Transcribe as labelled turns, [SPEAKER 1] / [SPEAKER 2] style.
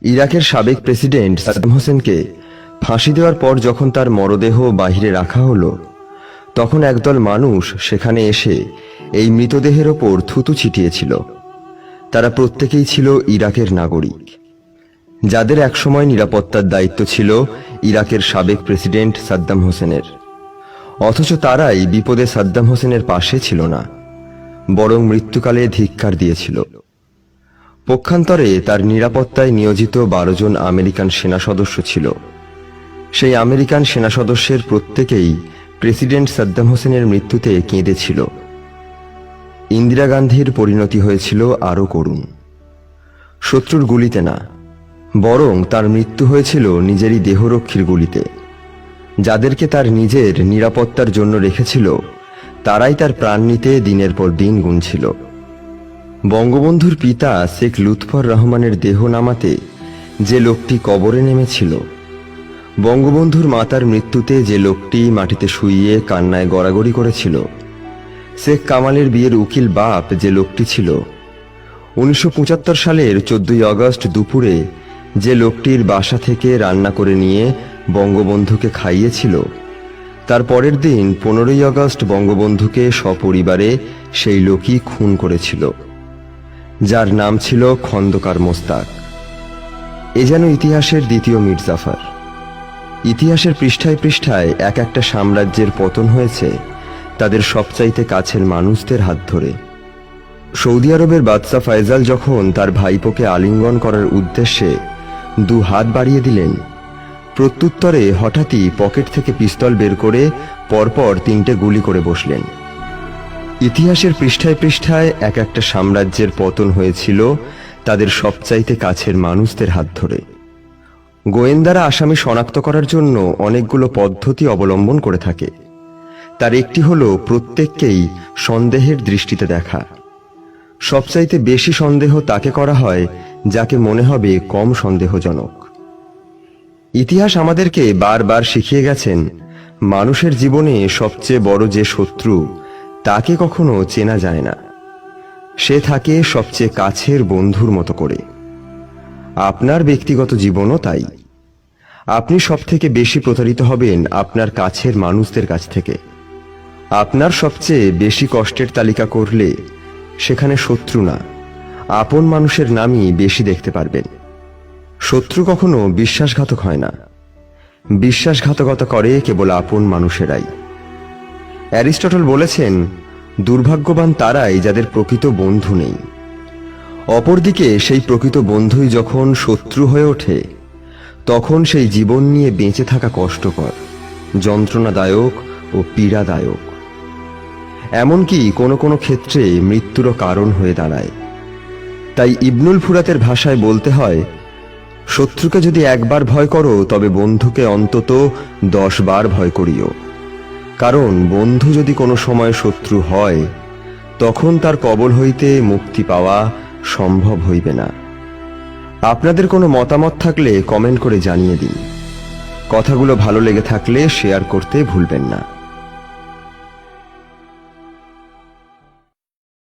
[SPEAKER 1] ইরাকের সাবেক প্রেসিডেন্ট সাদ্দাম হোসেনকে ফাঁসি দেওয়ার পর যখন তার মরদেহ বাহিরে রাখা হলো, তখন একদল মানুষ সেখানে এসে এই মৃতদেহের ওপর থুতু ছিটিয়েছিল। তারা প্রত্যেকেই ছিল ইরাকের নাগরিক, যাদের একসময় নিরাপত্তার দায়িত্ব ছিল ইরাকের সাবেক প্রেসিডেন্ট সাদ্দাম হোসেনের। অথচ তারাই বিপদে সাদ্দাম হোসেনের পাশে ছিল না, বরং মৃত্যুকালে ধিক্কার দিয়েছিল। পক্ষান্তরে তার নিরাপত্তায় নিয়োজিত 12 জন আমেরিকান সেনা সদস্য ছিল। সেই আমেরিকান সেনা সদস্যের প্রত্যেকেই প্রেসিডেন্ট সাদ্দাম হোসেনের মৃত্যুতে কেঁদেছিল। ইন্দিরা গান্ধীর পরিণতি হয়েছিল আরও করুণ। শত্রুর গুলিতে না, বরং তার মৃত্যু হয়েছিল নিজেরই দেহরক্ষীর গুলিতে। যাদেরকে তার নিজের নিরাপত্তার জন্য রেখেছিল, তারাই তার প্রাণ নিতে দিনের পর দিন গুনছিল। বঙ্গবন্ধুর পিতা শেখ লুৎফর রহমানের দেহ নামাতে যে লোকটি কবরে নেমেছিল, বঙ্গবন্ধুর মাতার মৃত্যুতে যে লোকটি মাটিতে শুইয়ে কান্নায় গড়াগড়ি করেছিল, শেখ কামালের বিয়ের উকিল বাপ যে লোকটি ছিল, 1975 সালের 14 আগস্ট দুপুরে যে লোকটির বাসা থেকে রান্না করে নিয়ে বঙ্গবন্ধুকে খাইয়েছিল, তার পরের দিন 15 আগস্ট বঙ্গবন্ধুকে সপরিবারে সেই লোকই খুন করেছিল, যার নাম ছিল খন্দকার মোস্তাক। এ যেন ইতিহাসের দ্বিতীয় মীর জাফর। ইতিহাসের পৃষ্ঠায় পৃষ্ঠায় এক একটা সাম্রাজ্যের পতন হয়েছে তাদের সবচাইতে কাছের মানুষদের হাত ধরে। সৌদি আরবের বাদশাহ ফয়সাল যখন তার ভাইপোকে আলিঙ্গন করার উদ্দেশ্যে 2 হাত বাড়িয়ে দিলেন, প্রত্যুত্তরে হঠাৎই পকেট থেকে পিস্তল বের করে পরপর 3টে গুলি করে বসলেন। ইতিহাসের পৃষ্ঠায় পৃষ্ঠায় এক একটা সাম্রাজ্যের পতন হয়েছিল তাদের সবচাইতে কাছের মানুষদের হাত ধরে। গোয়েন্দারা আসামি শনাক্ত করার জন্য অনেকগুলো পদ্ধতি অবলম্বন করে থাকে। তার একটি হলো প্রত্যেককেই সন্দেহের দৃষ্টিতে দেখা। সবচাইতে বেশি সন্দেহ তাকে করা হয় যাকে মনে হবে কম সন্দেহজনক। ইতিহাস আমাদেরকে বারবার শিখিয়ে গেছেন, মানুষের জীবনে সবচেয়ে বড় যে শত্রু, তাকে কখনো চেনা যায় না। সে থাকে সবচেয়ে কাছের বন্ধুর মতো করে। আপনার ব্যক্তিগত জীবনও তাই। আপনি সবথেকে বেশি প্রতারিত হবেন আপনার কাছের মানুষদের কাছ থেকে। আপনার সবচেয়ে বেশি কষ্টের তালিকা করলে সেখানে শত্রু না, আপন মানুষের নামই বেশি দেখতে পারবেন। শত্রু কখনো বিশ্বাসঘাতক হয় না, বিশ্বাসঘাতকতা করে কেবল আপন মানুষেরাই। অ্যারিস্টটল বলেছেন, দুর্ভাগ্যবান তারাই যাদের প্রকৃত বন্ধু নেই। অপরদিকে সেই প্রকৃত বন্ধুই যখন শত্রু হয়ে ওঠে, তখন সেই জীবন নিয়ে বেঁচে থাকা কষ্টকর, যন্ত্রণাদায়ক ও পীড়াদায়ক, এমনকি কোনো কোনো ক্ষেত্রে মৃত্যুরও কারণ হয়ে দাঁড়ায়। তাই ইবনুল ফুরাতের ভাষায় বলতে হয়, শত্রুকে যদি একবার ভয় করো, তবে বন্ধুকে অন্তত 10 বার ভয় করিও। কারণ বন্ধু যদি কোনো সময় শত্রু হয়, তখন তার কবল হইতে মুক্তি পাওয়া সম্ভব হইবে না। আপনাদের কোনো মতামত থাকলে কমেন্ট করে জানিয়ে দিন। কথাগুলো ভালো লেগে থাকলে শেয়ার করতে ভুলবেন না।